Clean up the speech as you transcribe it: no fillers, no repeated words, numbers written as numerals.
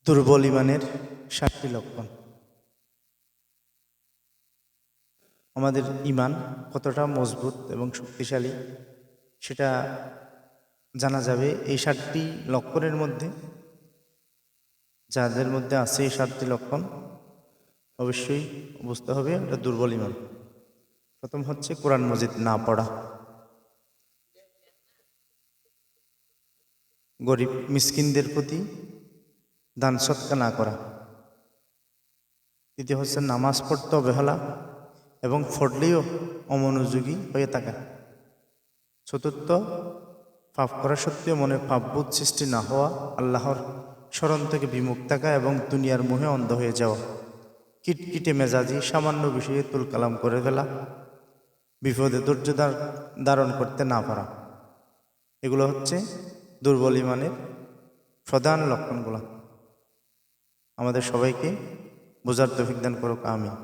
দুর্বল ইমানের 7টি লক্ষণ। আমাদের ইমান কতটা মজবুত এবং শক্তিশালী সেটা জানা যাবে এই 7টি লক্ষণের মধ্যে। যাদের মধ্যে আছে এই 7টি লক্ষণ অবশ্যই বুঝতে হবে এটা দুর্বল ইমান। প্রথম হচ্ছে কোরআন মজিদ না পড়া, গরিব মিসকিনদের প্রতি দান সৎকা না করা। দ্বিতীয় হচ্ছে নামাজ পড়তে অবহেলা এবং পড়লেও অমনোযোগী হয়ে থাকা। চতুর্থ, পাপ করা সত্ত্বেও মনে পাপবোধ সৃষ্টি না হওয়া, আল্লাহর স্মরণ থেকে বিমুখ থাকা এবং দুনিয়ার মোহে অন্ধ হয়ে যাওয়া। কিটকিটে মেজাজি, সামান্য বিষয়ে তুলকালাম করে ফেলা, বিপদে ধৈর্য ধারণ করতে না পারা। এগুলো হচ্ছে দুর্বল ইমানের প্রধান লক্ষণগুলো। আমাদের সবাইকে বোঝার তৌফিক দান করুক, আমিন।